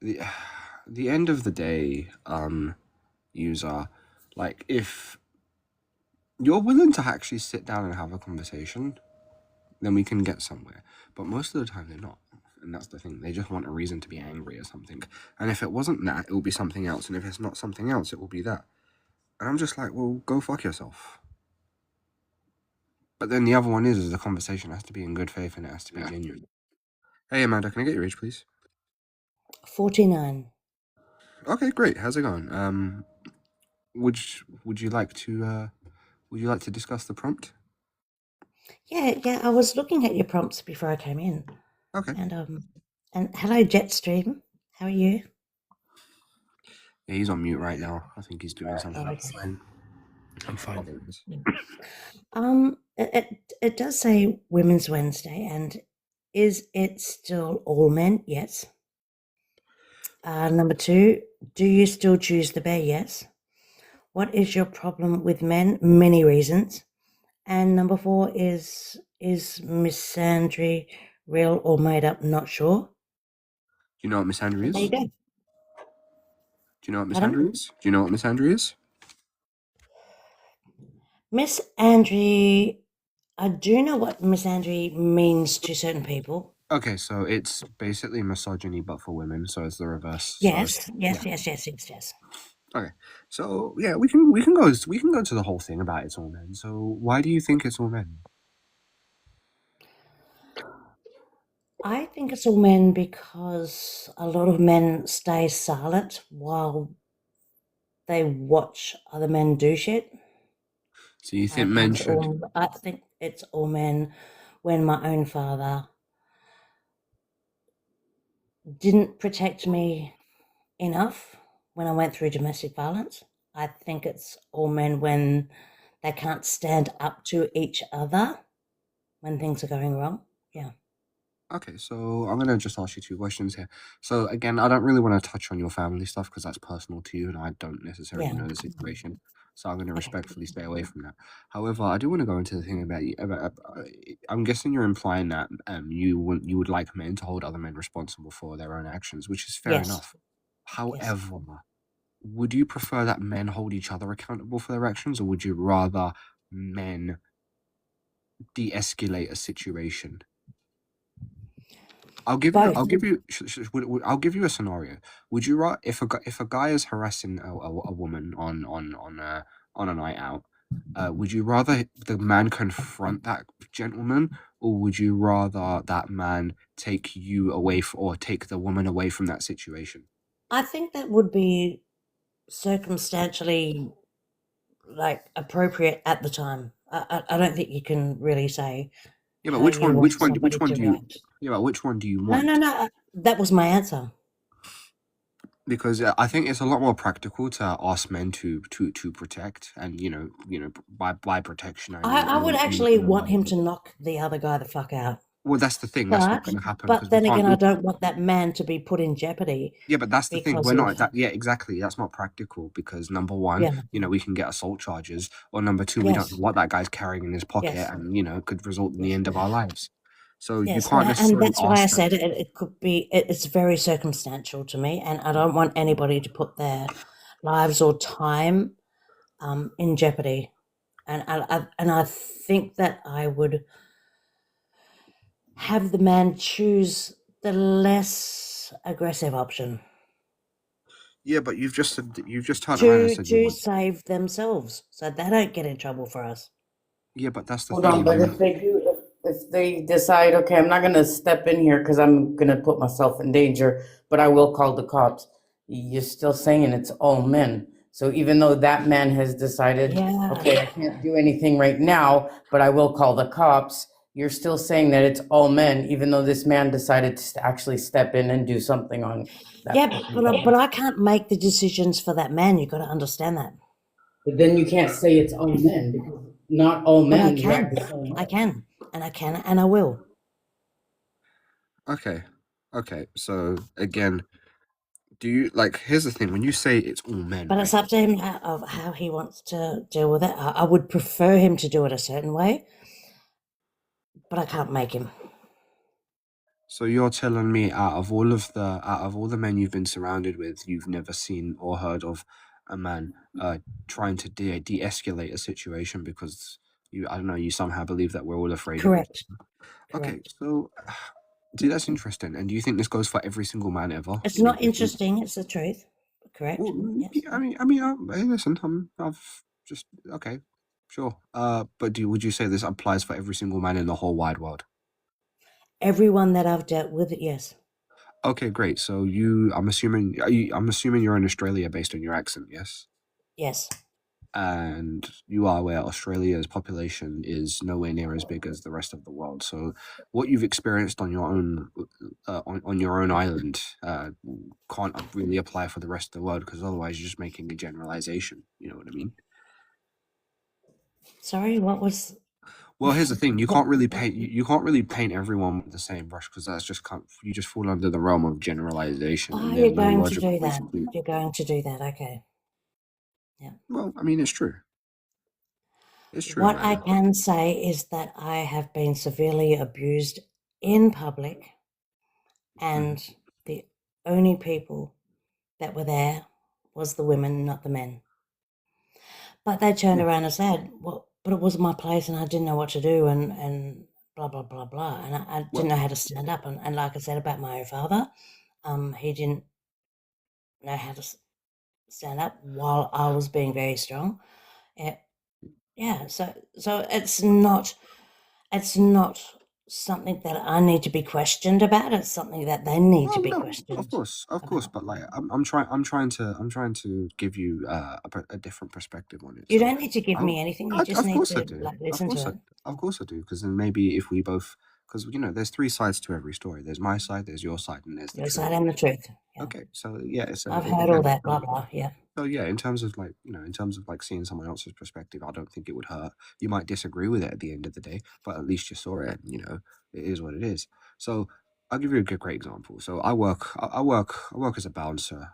the the end of the day, user, like if you're willing to actually sit down and have a conversation, then we can get somewhere. But most of the time they're not. And that's the thing. They just want a reason to be angry or something. And if it wasn't that, it will be something else. And if it's not something else, it will be that. And I'm just like, well, go fuck yourself. But then the other one is the conversation has to be in good faith and it has to be genuine. Hey, Amanda, can I get your age, please? 49. Okay, great. How's it going? Would you like to discuss the prompt? Yeah, I was looking at your prompts before I came in. Okay. And hello, Jetstream. How are you? Yeah, he's on mute right now. I think he's doing something. Okay. I'm fine. It does say Women's Wednesday, and is it still all men? Yes. Number 2, do you still choose the bear? Yes. What is your problem with men? Many reasons. And number 4 is misandry real or made up? Not sure. Do you know what misandry is? There you go. Do you know what misandry is? Do you know what misandry is? Misandry, I do know what misandry means to certain people. Okay, so it's basically misogyny, but for women. So it's the reverse. Yes. Okay, so yeah, we can go to the whole thing about it's all men. So why do you think it's all men? I think it's all men because a lot of men stay silent while they watch other men do shit. So you think men should? I think it's all men when my own father didn't protect me enough when I went through domestic violence. I think it's all men when they can't stand up to each other when things are going wrong. Yeah. Okay, so I'm gonna just ask you 2 questions here. So again, I don't really want to touch on your family stuff because that's personal to you, and I don't necessarily know the situation. So I'm gonna respectfully stay away from that. However, I do want to go into the thing about you. I'm guessing you're implying that you would like men to hold other men responsible for their own actions, which is fair enough. However, would you prefer that men hold each other accountable for their actions, or would you rather men de-escalate a situation? I'll give you a scenario. Would you if a guy is harassing a woman on a night out, would you rather the man confront that gentleman, or would you rather that man take you away or take the woman away from that situation? I think that would be circumstantially like appropriate at the time. I don't think you can really say. Yeah, but which one do you? Yeah, but which one do you want? No. That was my answer. Because I think it's a lot more practical to ask men to protect, and by protection I would actually want him to knock the other guy the fuck out. Well, that's the thing. That's not going to happen. But then again, I don't want that man to be put in jeopardy. Yeah, but that's the thing. We're not that. Yeah, exactly. That's not practical because number one, we can get assault charges, or number two, we don't know what that guy's carrying in his pocket, and could result in the end of our lives. So you can't necessarily. And that's why I said it could be. It's very circumstantial to me, and I don't want anybody to put their lives or time in jeopardy. And I think that I would have the man choose the less aggressive option. Yeah, but you've just turned around and said to save themselves, so they don't get in trouble for us. Yeah, but that's the thing. Hold on, but if they decide, okay, I'm not going to step in here because I'm going to put myself in danger, but I will call the cops. You're still saying it's all men. So even though that man has decided, okay, I can't do anything right now, but I will call the cops, you're still saying that it's all men, even though this man decided to actually step in and do something on that. Yeah, but I can't make the decisions for that man. You've got to understand that. But then you can't say it's all men, because not all men. I can, and I will. Okay. So again, do you here's the thing, when you say it's all men, but it's up to him of how he wants to deal with it. I would prefer him to do it a certain way, but I can't make him. So you're telling me out of all the men you've been surrounded with, you've never seen or heard of a man trying to de-escalate a situation because I don't know, you somehow believe that we're all afraid of each Correct. other. Okay, Correct. so see, that's interesting. And do you think this goes for every single man ever? It's in not existence? interesting. It's the truth. Correct. Well, Yes. hey, listen, I've just okay, sure. But would you say this applies for every single man in the whole wide world? Everyone that I've dealt with, yes. Okay, great. So I'm assuming you're in Australia based on your accent, yes? Yes. And you are aware Australia's population is nowhere near as big as the rest of the world. So what you've experienced on your own on your own island can't really apply for the rest of the world because otherwise you're just making a generalization. You know what I mean? Sorry, what was? Well, here's the thing: you can't really paint everyone with the same brush because that's just you just fall under the realm of generalization, Oh, and you're there's no going to logical do that. reason to. You're going to do that. Okay. Yeah. Well, I mean, it's true. It's true, What I man. can say is that I have been severely abused in public, and the only people that were there was the women, not the men. But they turned Yeah. around and said, "Well, but it was my place, and I didn't know what to do, and blah blah blah blah, and I Well, didn't know how to stand up." And like I said about my own father, he didn't know how to stand up while I was being very strong. Yeah, so it's not something that I need to be questioned about. It's something that they need to well, be no, of questioned course, about. but like, I'm trying to give you a different perspective on it. You So, don't need to give me anything. You just of need course I to do, like listen to it. of course I do, because then maybe if we both, because there's three sides to every story. There's my side, there's your side, and there's the Your truth. side and the truth. Yeah. Okay, so yeah, so I've heard all that, blah blah. Yeah. So yeah, in terms of like seeing someone else's perspective, I don't think it would hurt. You might disagree with it at the end of the day, but at least you saw it. It is what it is. So I'll give you a great example. So I work as a bouncer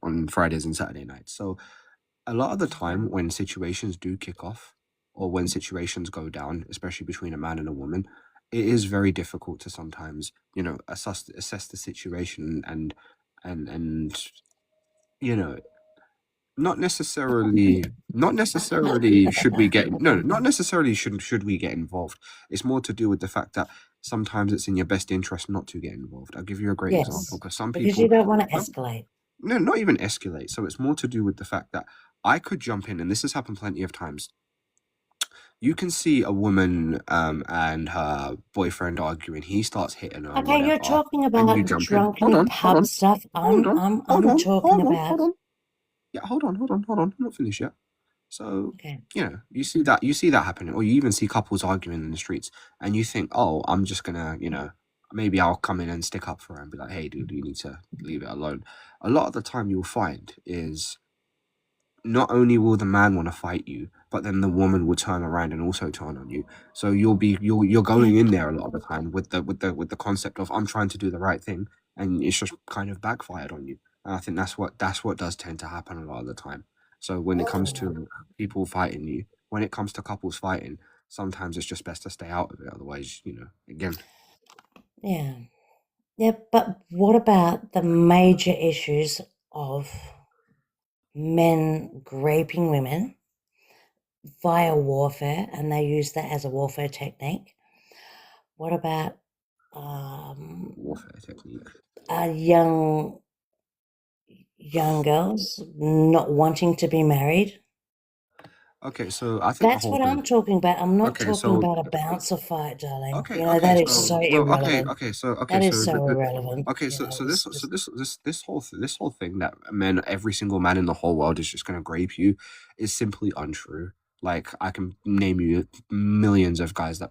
on Fridays and Saturday nights. So a lot of the time when situations do kick off or when situations go down, especially between a man and a woman, it is very difficult to sometimes, assess the situation and you know not necessarily should we get no not necessarily should we get involved. It's more to do with the fact that sometimes it's in your best interest not to get involved. I'll give you a great example Yes, because some because you people don't want to some, escalate. no, not even escalate. So it's more to do with the fact that I could jump in, and this has happened plenty of times. You can see a woman and her boyfriend arguing. He starts hitting her, Okay, you're whatever, talking and you about jump in. Hold drunken on, hold pub on, stuff. hold on, I'm talking about. hold on. Yeah, hold on. I'm not finished yet. So, Okay. you see that happening, or you even see couples arguing in the streets, and you think, oh, I'm just gonna, maybe I'll come in and stick up for her and be like, hey, dude, you need to leave it alone. A lot of the time, you'll find is not only will the man want to fight you, but then the woman will turn around and also turn on you. So you're going in there a lot of the time with the concept of I'm trying to do the right thing, and it's just kind of backfired on you. And I think that's what does tend to happen a lot of the time. So when it comes to people fighting you, when it comes to couples fighting, sometimes it's just best to stay out of it. Otherwise, again. Yeah. Yeah, but what about the major issues of men raping women via warfare, and they use that as a warfare technique? What about Warfare technique. young girls not wanting to be married? Okay, so I think the That's whole what thing. I'm talking about. I'm not Okay, talking so about a bouncer fight, darling. okay, That is so irrelevant. That is so irrelevant. So this whole thing that every single man in the whole world is just gonna grape you is simply untrue. Like I can name you millions of guys that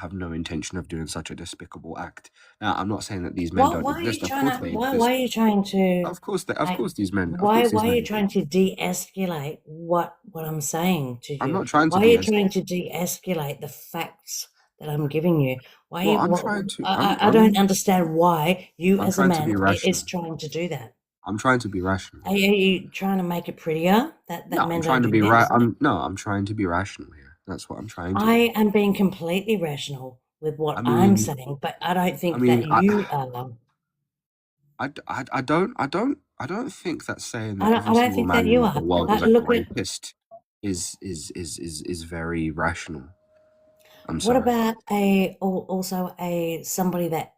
have no intention of doing such a despicable act. Now I'm not saying that these men don't Why are you exist. Of trying course to? they Why exist. are you trying to? Of course Like, of course these why are men you trying exist. to de-escalate what I'm saying to I'm you? not trying to Why are you de-escalate. trying to de-escalate the facts that I'm giving you? Why Well, you? I'm trying to. I don't understand why you, I'm as a trying to man, be is rational. trying to do that. I'm trying to be rational. Are you trying to make it prettier that No, men I'm don't trying to do be that? I'm trying to be rational here. That's what I'm trying to do. I am being completely rational with what I I'm mean, saying, but I don't I think mean, that you are. I don't think that saying that I every don't single think that man you in the are. world is a Look at rapist is very rational. I'm what sorry. about also a somebody that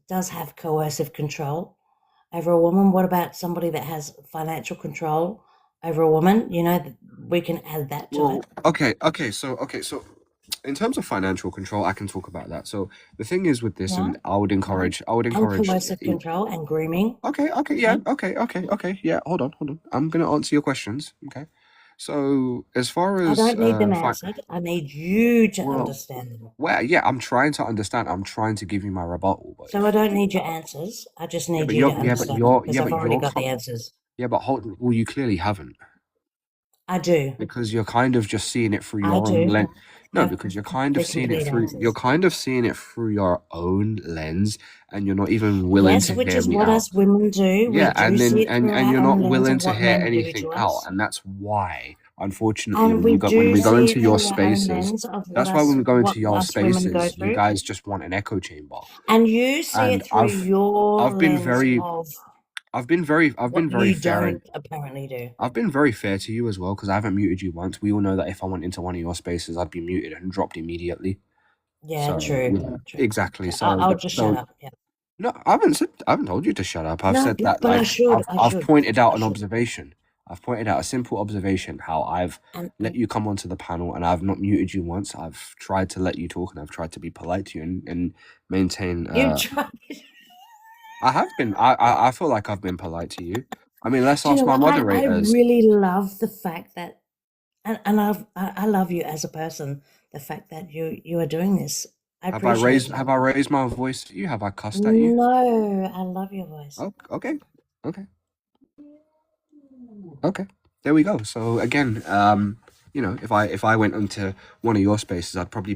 does have coercive control over a woman? What about somebody that has financial control over a woman? We can add that to Well, it. okay, so in terms of financial control, I can talk about that. So the thing is with this, Yeah, and I would yeah. And encourage. coercive control and grooming. Okay, yeah, okay, yeah. Hold on. I'm gonna answer your questions. Okay, so as far I as don't need them answered. I need you to well, understand them. yeah, I'm trying to understand. I'm trying to give you my rebuttal, but So I don't need your answers. I just yeah, need but you to yeah, but understand them because yeah, I've but already got the answers. yeah, but hold. Well, you clearly haven't. I do. Because you're kind of just seeing it through I your own do. lens. No, Have because you're kind of the seeing it complete through you're answers. kind of seeing it through your own lens, and you're not even willing Yes, to which hear is me what out. us women do. We Yeah, do see it through and our you're own not lens willing of to what hear men do anything to out, us. and that's why, unfortunately, And we when do we go see into it your through our own spaces, lens of that's why when we go into what your us women go spaces, you through. guys just want an echo chamber. And you see And it through your I've been lens very of I've been what very you fair and don't apparently do. I've been very fair to you as well because I haven't muted you once. We all know that if I went into one of your spaces, I'd be muted and dropped immediately. Yeah, So true. exactly. Okay, I'll just shut up. Yeah. No, I haven't told you to shut up. I've No, said that but I like should. I I've should. pointed out I an should. observation. I've pointed out a simple observation how I've And let you come onto the panel and I've not muted you once. I've tried to let you talk and I've tried to be polite to you and maintain. you tried. I have been. I feel like I've been polite to you. I mean, let's Do you know ask my what? I moderators. really love the fact that, and I love you as a person. The fact that you are doing this, I appreciate you. Have I raised my voice to you? Have I cussed at you? No, I love your voice. Oh, okay, okay, okay. There we go. So again, if I went into one of your spaces, I'd probably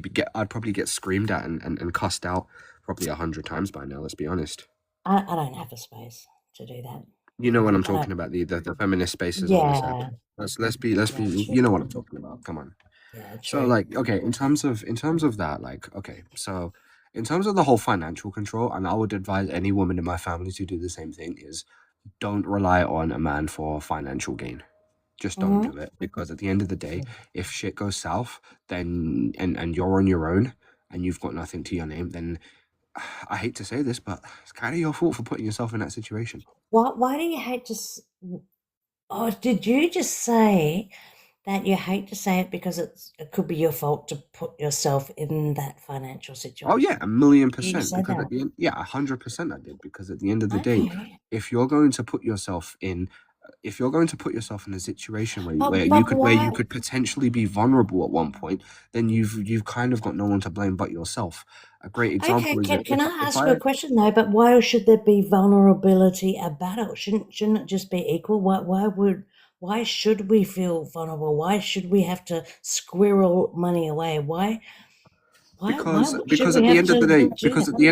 get screamed at and cussed out probably 100 times by now. Let's be honest. I don't have a space to do that. You know what I'm I don't. talking about, the feminist spaces on this app. Yeah, Let's be yeah, you know what I'm talking about. Come on. yeah, So true. like, okay, in terms of that, like, okay, so in terms of the whole financial control, and I would advise any woman in my family to do the same thing, is don't rely on a man for financial gain. Just don't Hmm. do it, because at the end of the day, if shit goes south, then and you're on your own and you've got nothing to your name, then I hate to say this, but it's kind of your fault for putting yourself in that situation. Why do you hate to? Oh, did you just say that you hate to say it because it could be your fault to put yourself in that financial situation? Oh yeah, You 1,000,000%. said Because that. at the end, yeah, 100% I did. Because at the end of the day, Okay. if you're going to put yourself in, if you're going to put yourself in a situation where you Why? could potentially be vulnerable at one point, then you've kind of got no one to blame but yourself. A great Okay, example is that can I if ask you a question though? But why should there be vulnerability about it? Shouldn't it just be equal? Why should we feel vulnerable? Why should we have to squirrel money away? Why should because we at the have end of the to day do that?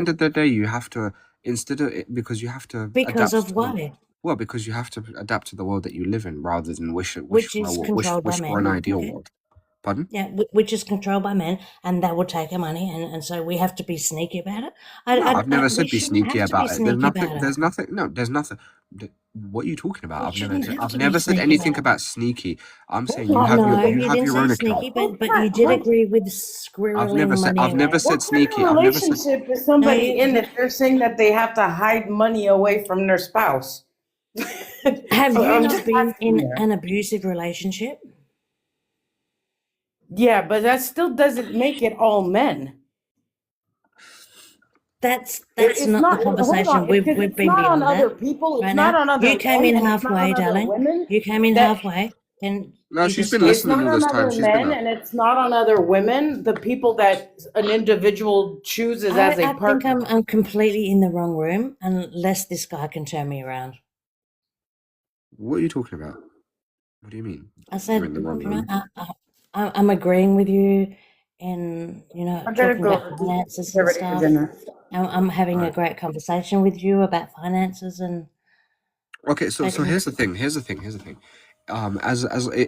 you have to instead of it because you have to Because adapt of to the why? well because you have to adapt to the world that you live in rather than Which is controlled by wish for an men. ideal Okay. world. Pardon? Yeah, which is controlled by men, and that will take our money, and so we have to be sneaky about it. No, I've never We said be shouldn't sneaky have to be about it. sneaky about it. There's nothing. What are you talking about? We shouldn't have I've to be never said sneaky anything about it. about sneaky. I'm saying Hold on. No, you you have didn't your say own account. sneaky, but you did agree with squirreling money I've never away. said What kind of sneaky. I've never said relationship is No, somebody in if they're saying that they have to hide money away from their spouse? have you I'm not just been asking in here. an abusive relationship? Yeah, but that still doesn't make it all men. That's It's not the not, hold conversation. on, because We've it's been not on beyond other that people, it's right not now. on You other came men, in and it's not halfway, on other darling. women. You came in That halfway. Can no. you She's just been it's listening not all on this time. other She's been men, and it's not on other women. The people that an individual chooses as a I think partner. I'm completely in the wrong room unless this guy can turn me around. What are you talking about? What do you mean? I You're said, in the wrong room. I'm agreeing with you in, I gotta talking go. about finances and Everybody for stuff. dinner. I'm having All a right. great conversation with you about finances and Okay. So taking. here's the thing. Here's the thing.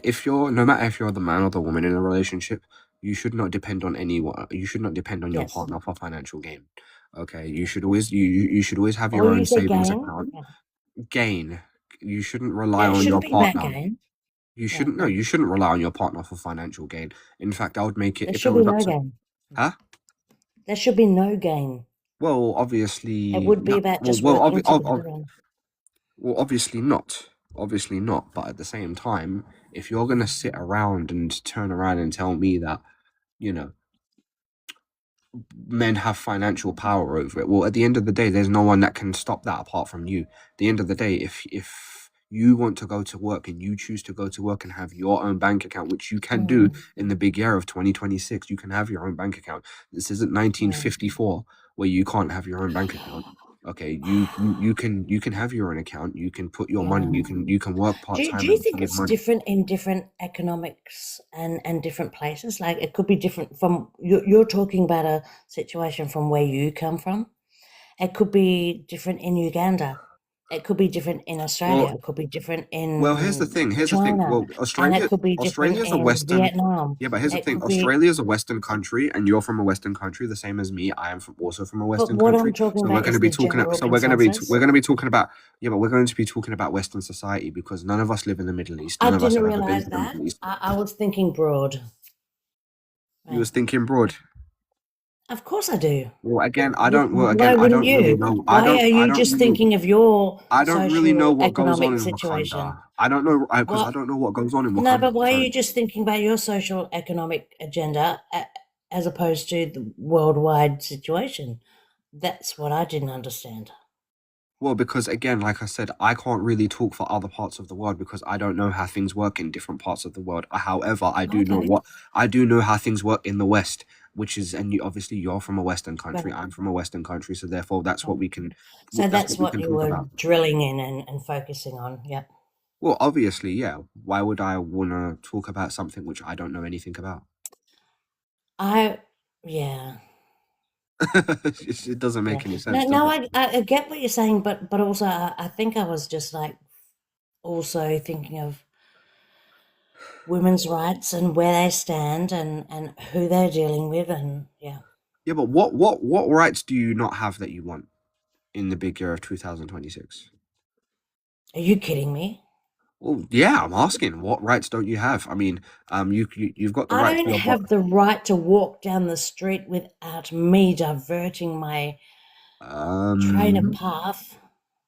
If you're no matter if you're the man or the woman in a relationship, you should not depend on anyone. You should not depend on your Yes. partner for financial gain. Okay, you should always you should always have your Or own you say savings gain. account. Yeah. Gain. You shouldn't rely Yeah, it on your shouldn't be about partner. gain. You Yeah. shouldn't. No, you shouldn't rely on your partner for financial gain. In fact, I would make it There if it should be was up no to. gain. Huh? There should be no gain. Well, It obviously, would be no. about Well, just working together. obviously not. Obviously not. But at the same time, if you're gonna sit around and turn around and tell me that, you know, men have financial power over it, well, at the end of the day, there's no one that can stop that apart from you. At the end of the day, if you want to go to work and you choose to go to work and have your own bank account, which you can do in the big year of 2026, you can have your own bank account. This isn't 1954 where you can't have your own bank account. Okay, you can have your own account. You can put your money. You can work part time. Do you think it's different in different economics and different places? Like it could be different from you're talking about a situation from where you come from. It could be different in Uganda. It could be different in Australia. It could be different in here's the thing. China. Well, And it could be different Australia's a in Western. Vietnam. Yeah, but here's the thing. Australia's a Western country, and you're from a Western country, the same as me. I am also from a Western But what country. I'm talking So about we're going to is be the talking. general So we're going to be consensus. talking about. Yeah, but we're going to be talking about Western society because none of us live in the Middle East. I None of us didn't have ever been realize to the that. Middle East. I was thinking broad. You was thinking broad. Of course I do. Well, again, I don't. Well, Why again, I wouldn't don't really you? know. Why are you just really, thinking of your I don't really know what goes on socio-economic in situation? Wakanda. I don't know because Well, I don't know what goes on in Wakanda. No, but why are you just thinking about your social economic agenda as opposed to the worldwide situation? That's what I didn't understand. Well, because again, like I said, I can't really talk for other parts of the world because I don't know how things work in different parts of the world. However, I do know how things work in the West, which is, and obviously you're from a Western country, Right. I'm from a Western country, so therefore that's what we can. So that's we what can you talk were about. drilling in and focusing on. Yep. Well, obviously, yeah. Why would I want to talk about something which I don't know anything about? Yeah. It doesn't make any sense. No, I get what you're saying, but also I think I was just like also thinking of women's rights and where they stand and who they're dealing with and yeah. Yeah, but what rights do you not have that you want in the big year of 2026? Are you kidding me? Well, yeah, I'm asking. What rights don't you have? I mean, you've got the right. I don't have the right to walk down the street without me diverting my train of path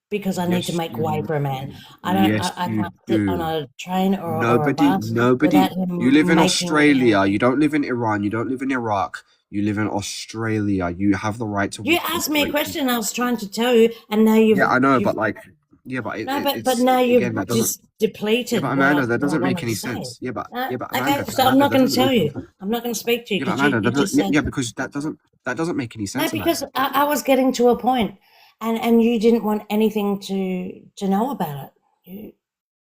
because I need to make way for a man. I can't sit on a train or a bus without him You live in making Australia. me. You don't live in Iran. You don't live in Iraq. You live in Australia. You have the right to. You asked me a question. I was trying to tell you, and now you've. Yeah, I know, but like, yeah, but but now you've again, just depleted. Yeah, but Amanda, that doesn't what I make any wanted to say. sense. Yeah, but Amanda. Okay, so I'm not going to tell you. I'm not going to speak to you Yeah, but because Amanda, you just said. yeah, because that doesn't make any sense. No, because I was getting to a point, and you didn't want anything to know about it.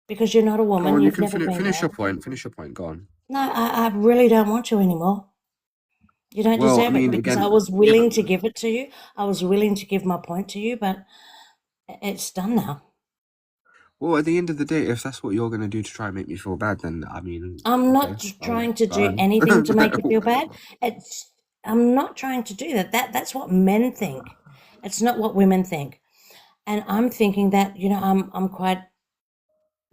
Because you're not a woman. You You've can never been finish there. your point. Finish your point. Go on. No, I really don't want to anymore. You don't Well, deserve I mean, it because again, I was willing to give it to you. I was willing to give my point to you, but it's done now. Well, at the end of the day, if that's what you're going to do to try and make me feel bad, then I mean, I'm not trying to do anything to make you feel bad. I'm not trying to do that. That's what men think. It's not what women think. And I'm thinking that, I'm quite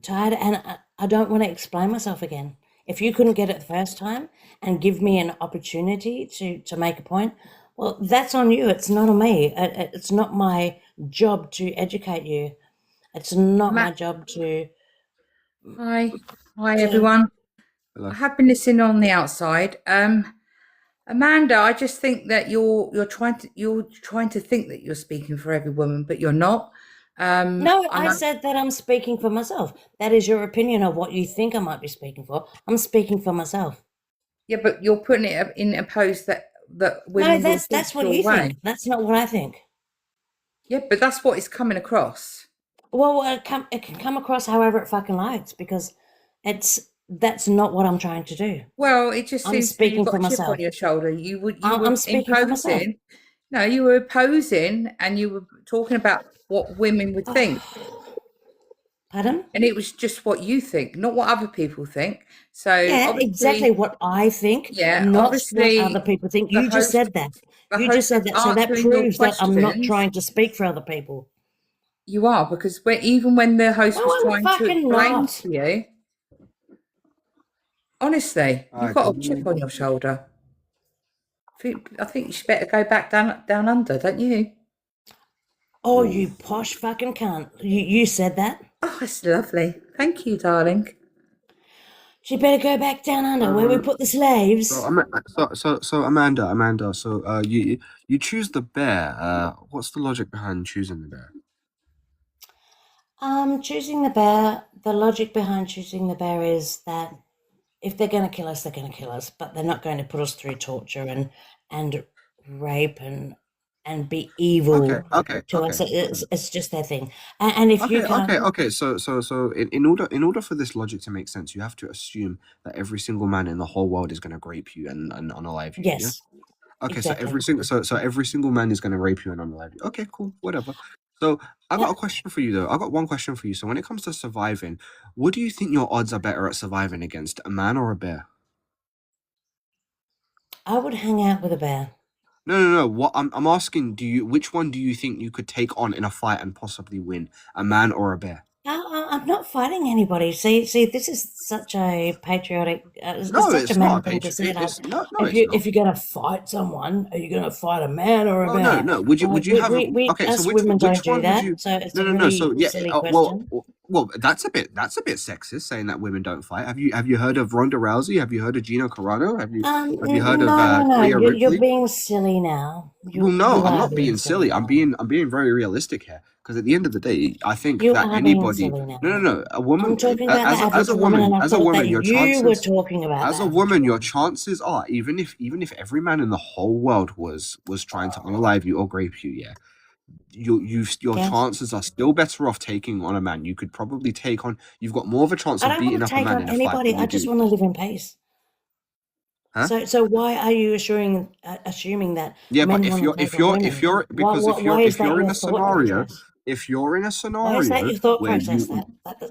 tired and I don't want to explain myself again. If you couldn't get it the first time and give me an opportunity to make a point, well, that's on you. It's not on me. It's not my job to educate you. It's not my job to. Hi everyone. Hello. I have been listening on the outside. Amanda, I just think that you're trying to think that you're speaking for every woman, but you're not. No, I said that I'm speaking for myself. That is your opinion of what you think I might be speaking for. I'm speaking for myself. Yeah, but you're putting it in a post that women. No, that's what you think. That's not what I think. Yeah, but that's what is coming across. Well, it can come across however it fucking likes because that's not what I'm trying to do. Well, it just seems speaking you've got for a chip myself. on your shoulder. You were I'm speaking for myself. No, you were opposing and you were talking about what women would think. Pardon? And it was just what you think, not what other people think. So Yeah, obviously, exactly what I think, yeah, not what obviously other people think. the You just host, said that. the You just host said is that. So that answering your proves that I'm not questions. trying to speak for other people. You are, because even when the host No, was I'm trying to fucking explain not. to you, honestly, All you've right, got a could chip you? on your shoulder. I think you should better go back down under, don't you? Oh, you posh fucking cunt. You said that. Oh, that's lovely. Thank you, darling. She better go back down under where we put the slaves. So Amanda. So you choose the bear. What's the logic behind choosing the bear? Choosing the bear, the logic behind choosing the bear is that if they're going to kill us, they're going to kill us, but they're not going to put us through torture and rape and be evil Okay. to us. It's just their thing. And if you can't, Okay. So in order for this logic to make sense, you have to assume that every single man in the whole world is going to rape you and unalive you. Yeah? yes, Okay. exactly. So every single man is going to rape you and unalive you. Okay. Cool. Whatever. So I got a question for you though. I got one question for you. So when it comes to surviving, what do you think your odds are better at surviving against, a man or a bear? I would hang out with a bear. No. What I'm asking, which one do you think you could take on in a fight and possibly win, a man or a bear? I'm not fighting anybody. See, this is such a patriotic, it's No, such a it's man not a thing to say. Like, It's no, if it's not. if you're gonna fight someone, are you gonna fight a man or a Well, bear? no. Would you have We okay? So us women don't do one would that. you? So it's a No. really So yeah. silly Well, question. that's a bit sexist saying that women don't fight. Have you heard of Ronda Rousey? Have you heard of Gina Carano? Have you heard of No. Rhea You're Ripley? being silly now. Well, no, You I'm are not being silly. now. I'm being very realistic here. Because at the end of the day, I think You that are being anybody, silly now. no, a woman, I'm talking about the average woman, and I thought that your you were chances, talking about as the a average woman, your woman. chances are, even if every man in the whole world was trying to unalive you or rape you, yeah, your Yes. chances are still better off taking on a man. You could probably take on. You've got more of a chance I of don't beating want up to a take man on in a fight anybody. than I you just do. want to live in peace. Huh? So why are you assuming that Yeah, but men want to take on women? because Why is if that you're in your a thought scenario, process? if you're in a Why is that scenario your thought where process? you That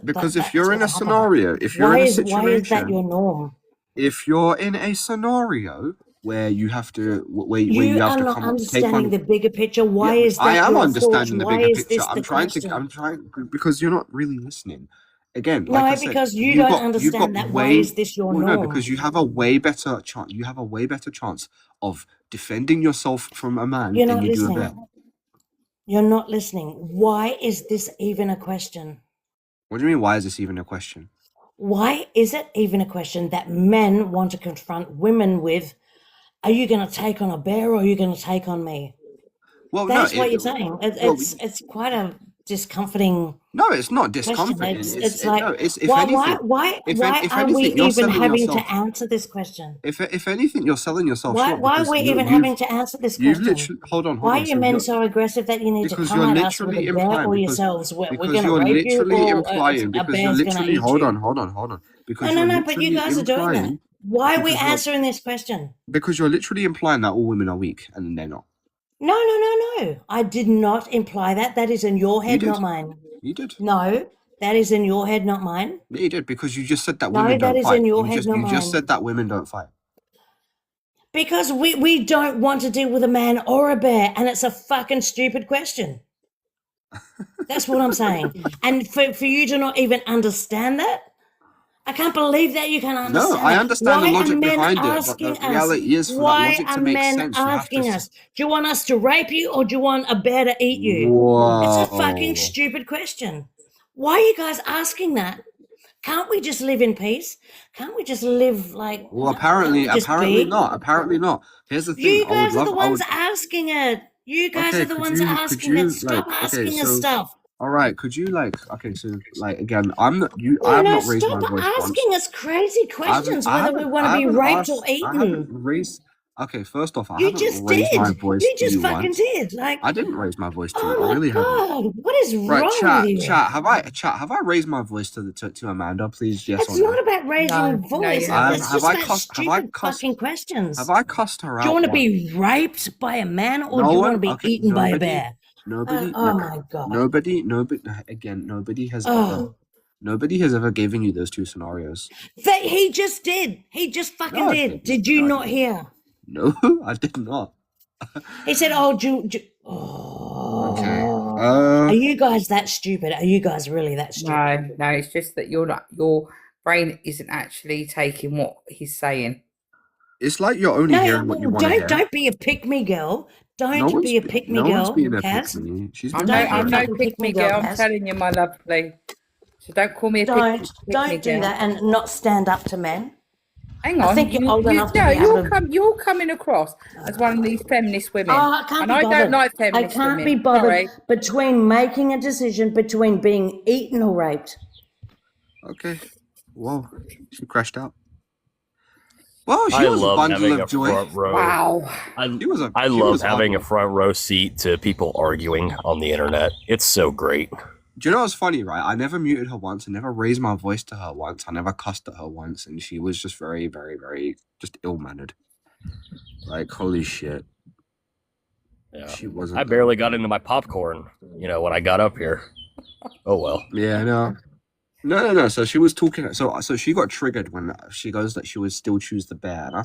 because if that's you're in going a to happen. scenario, if you're in a Why is that situation, your norm? if you're in a scenario where you have to where You you have are to not take understanding on. the bigger picture. Yeah, Why is I that am your thought? understanding the Why bigger is picture. this the question? I'm trying because you're not really listening. Again, like I No, said, because you don't you've got understand that. Why way is this your well no, norm? because you have a way better chance. You have a way better chance of defending yourself from a man You're than not you do a bear. listening. You're not listening. Why is this even a question? What do you mean? Why is this even a question? Why is it even a question that men want to confront women with? Are you going to take on a bear or are you going to take on me? Well, That's what you're saying. well, It's quite a discomforting no, it's not question. discomforting. It's like, no, it's if why if are we anything, you're even selling having yourself. to answer this question? If anything, you're selling yourself Why short are because we even having to answer this you've question? literally hold on. Why are you So men so aggressive that you need to because come you're at us with a literally bear implying or yourselves? We're because going to you're rape you literally or implying a because you're bear's going to literally eat you? hold on because you're No, but you literally guys are doing that. implying Why are we because you're answering this question? because you're literally implying that all women are weak and they're not. No. I did not imply that. That is in your head, not mine. You did. No, that is in your head, not mine. Yeah, you did because you just said that No, women that don't is fight. in your head, not You just mine. said that women don't fight. Because we don't want to deal with a man or a bear, and it's a fucking stupid question. That's what I'm saying. And for you to not even understand that, I can't believe that you can understand No, I that. understand the Why are logic men behind it, but asking the us? reality is for that Why logic are to make men sense, you have to. asking us? Do you want us to rape you or do you want a bear to eat you? It's a fucking Whoa. stupid question. Why are you guys asking that? Can't we just live in peace? Can't we just live like? Well, Can't we just be? not. Apparently not. Here's the thing. You guys are the ones asking it. You guys Okay, are the could ones you asking it. Stop okay, asking us so stuff. all right, could you okay, so again, I have No, not raised stop my voice once. asking us crazy questions whether we want to be raped or I haven't eaten. raised Okay, first off, I You haven't just raised my did. voice You to just you fucking once. did. Like, I didn't raise my voice to you. oh I my really haven't. God, what is Right, wrong with you? have I raised my voice to Amanda, please? Yes It's or no? not about raising No, voice. you haven't. It's just about stupid fucking questions. Have I cussed her out? Do you want to once? be raped by a man or No do you one? want to be Okay, eaten by a nobody. bear? Nobody. Oh my God. Nobody. Again, nobody has Oh. ever. Nobody has ever given you those two scenarios. He just did. He just fucking No, I did. didn't. Did you No, I not didn't. hear? No, I did not. He said, "Oh, Okay. are you guys that stupid? Are you guys really that stupid?" No, it's just that you're not. Your brain isn't actually taking what he's saying. It's like you're only hearing what you want to hear. Don't be a pick me girl. Don't be a pick me No girl, one's being a pick Kaz. me. She's I'm been no, Don't be I'm a no fucking pick me girl. I'm Kaz. telling you, my lovely. So don't call me a pick me Don't do girl. that and not stand up to men. Hang on. I think you're old enough to be able to... You're coming across as one of these feminist women. Oh, I can't and be I bothered. don't like feminist I can't women. be bothered Sorry. between making a decision between being eaten or raped. Okay. Whoa. She crashed out. Well, she I was a love bundle having of a joy. front row. Wow. I She love was having a awful. front row seat to people arguing on the internet. It's so great. Do you know what's funny, right? I never muted her once. I never raised my voice to her once. I never cussed at her once. And she was just very, very, very just ill-mannered. Like, holy shit. Yeah. She wasn't. I barely got into my popcorn, when I got up here. Oh well. Yeah, no. No. So she was talking. So she got triggered when she goes that she would still choose the bear. And I